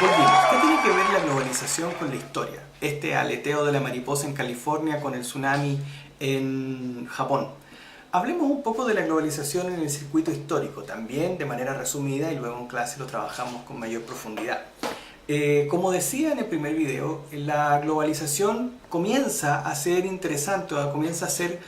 Volvimos. ¿Qué tiene que ver la globalización con la historia? Este aleteo de la mariposa en California con el tsunami en Japón. Hablemos un poco de la globalización en el circuito histórico, también de manera resumida y luego en clase lo trabajamos con mayor profundidad. Como decía en el primer video, la globalización comienza a ser interesante, comienza a ser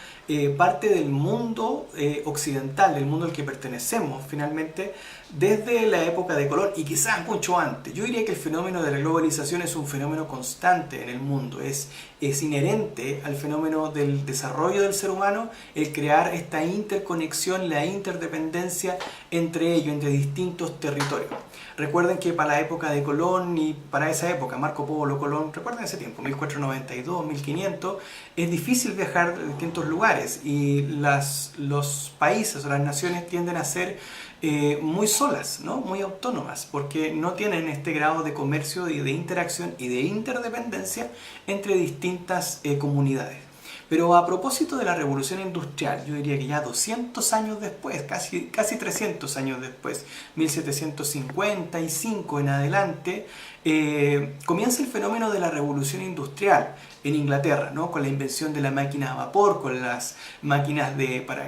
parte del mundo occidental, del mundo al que pertenecemos finalmente, desde la época de Colón y quizás mucho antes. Yo diría que el fenómeno de la globalización es un fenómeno constante en el mundo, es inherente al fenómeno del desarrollo del ser humano el crear esta interconexión, la interdependencia entre ellos, entre distintos territorios. Recuerden que para la época de Colón y para esa época, Marco Polo, Colón, recuerden ese tiempo, 1492, 1500, es difícil viajar de distintos lugares y los países o las naciones tienden a ser muy solas, ¿no? Muy autónomas, porque no tienen este grado de comercio y de interacción y de interdependencia entre distintas comunidades. Pero a propósito de la revolución industrial, yo diría que ya 200 años después, casi 300 años después, 1755 en adelante, comienza el fenómeno de la revolución industrial en Inglaterra, ¿no? Con la invención de la máquina a vapor, con las máquinas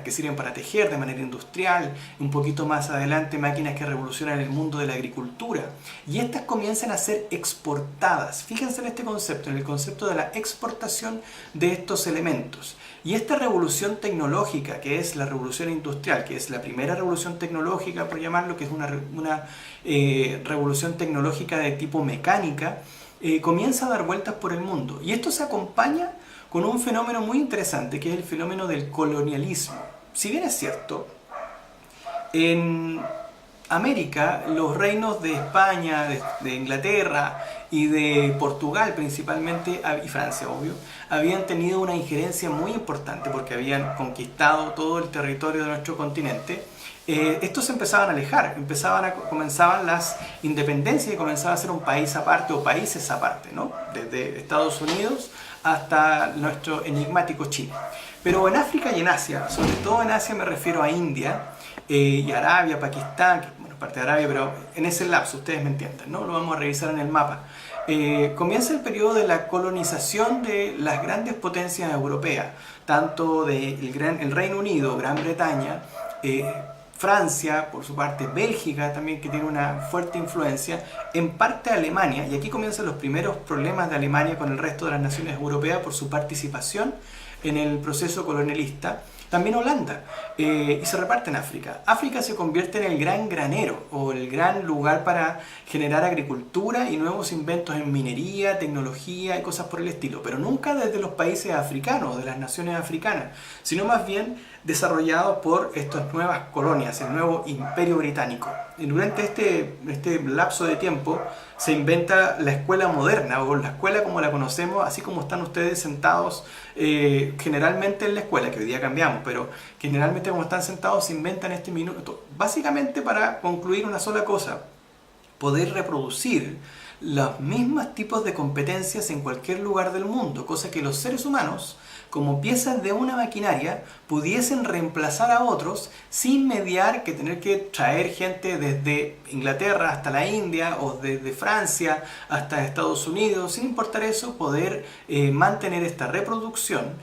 que sirven para tejer de manera industrial, un poquito más adelante máquinas que revolucionan el mundo de la agricultura. Y estas comienzan a ser exportadas. Fíjense en este concepto, en el concepto de la exportación de estos elementos. Y esta revolución tecnológica, que es la revolución industrial, que es la primera revolución tecnológica, por llamarlo, que es una revolución tecnológica de tipo mecánica, comienza a dar vueltas por el mundo. Y esto se acompaña con un fenómeno muy interesante, que es el fenómeno del colonialismo. Si bien es cierto, en América, los reinos de España, de Inglaterra y de Portugal principalmente, y Francia obvio, habían tenido una injerencia muy importante porque habían conquistado todo el territorio de nuestro continente. Estos se empezaban a alejar, comenzaban las independencias y comenzaba a ser un país aparte o países aparte, ¿no? Desde Estados Unidos hasta nuestro enigmático Chile. Pero en África y en Asia, sobre todo en Asia me refiero a India y Arabia, Pakistán, bueno, parte de Arabia, pero en ese lapso, ustedes me entienden, ¿no? Lo vamos a revisar en el mapa. Comienza el periodo de la colonización de las grandes potencias europeas, tanto del Reino Unido, Gran Bretaña, Francia, por su parte Bélgica también, que tiene una fuerte influencia, en parte Alemania, y aquí comienzan los primeros problemas de Alemania con el resto de las naciones europeas por su participación en el proceso colonialista. También Holanda, y se reparte en África. África se convierte en el gran granero o el gran lugar para generar agricultura y nuevos inventos en minería, tecnología y cosas por el estilo, pero nunca desde los países africanos, de las naciones africanas, sino más bien desarrollados por estas nuevas colonias, el nuevo imperio británico. Y durante este lapso de tiempo se inventa la escuela moderna, o la escuela como la conocemos, así como están ustedes sentados generalmente en la escuela, que hoy día cambiamos, pero generalmente como están sentados se inventan este minuto, básicamente para concluir una sola cosa: poder reproducir los mismos tipos de competencias en cualquier lugar del mundo, cosa que los seres humanos, como piezas de una maquinaria, pudiesen reemplazar a otros sin mediar que tener que traer gente desde Inglaterra hasta la India o desde Francia hasta Estados Unidos, sin importar eso, poder mantener esta reproducción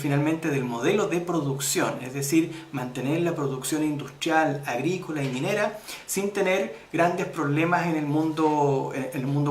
finalmente del modelo de producción, es decir, mantener la producción industrial, agrícola y minera sin tener grandes problemas en el mundo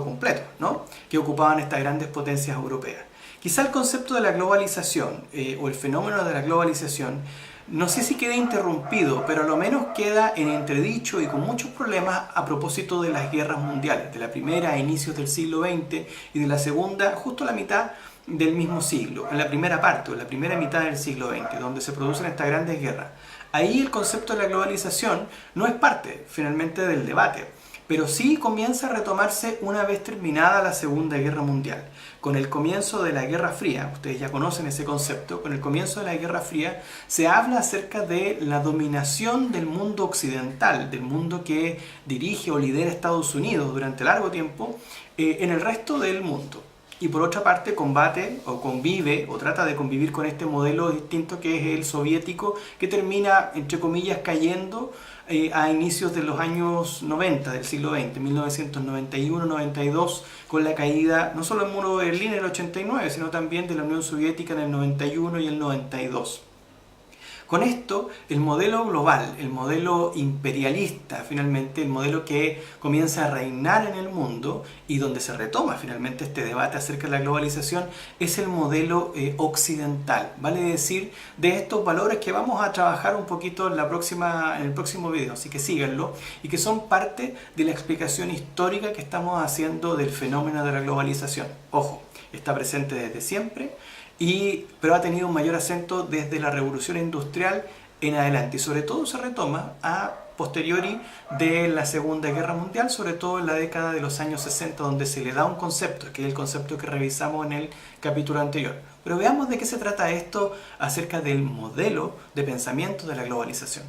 completo, ¿no? Que ocupaban estas grandes potencias europeas. Quizá el concepto de la globalización o el fenómeno de la globalización, no sé si queda interrumpido, pero a lo menos queda en entredicho y con muchos problemas a propósito de las guerras mundiales, de la primera a inicios del siglo XX y de la segunda justo a la mitad del mismo siglo, en la primera parte o en la primera mitad del siglo XX, donde se producen estas grandes guerras. Ahí el concepto de la globalización no es parte finalmente del debate, pero sí comienza a retomarse una vez terminada la Segunda Guerra Mundial. Con el comienzo de la Guerra Fría, ustedes ya conocen ese concepto, con el comienzo de la Guerra Fría se habla acerca de la dominación del mundo occidental, del mundo que dirige o lidera Estados Unidos durante largo tiempo, en el resto del mundo. y por otra parte combate o convive o trata de convivir con este modelo distinto que es el soviético, que termina, entre comillas, cayendo a inicios de los años 90 del siglo XX, 1991-92, con la caída no solo del muro de Berlín en el 89, sino también de la Unión Soviética en el 91 y el 92. Con esto, el modelo global, el modelo imperialista, finalmente, el modelo que comienza a reinar en el mundo y donde se retoma finalmente este debate acerca de la globalización, es el modelo occidental. Vale decir, de estos valores que vamos a trabajar un poquito en el próximo video, así que síganlo, y que son parte de la explicación histórica que estamos haciendo del fenómeno de la globalización. Ojo, está presente desde siempre, pero ha tenido un mayor acento desde la revolución industrial en adelante, y sobre todo se retoma a posteriori de la Segunda Guerra Mundial, sobre todo en la década de los años 60, donde se le da un concepto, que es el concepto que revisamos en el capítulo anterior. Pero veamos de qué se trata esto acerca del modelo de pensamiento de la globalización.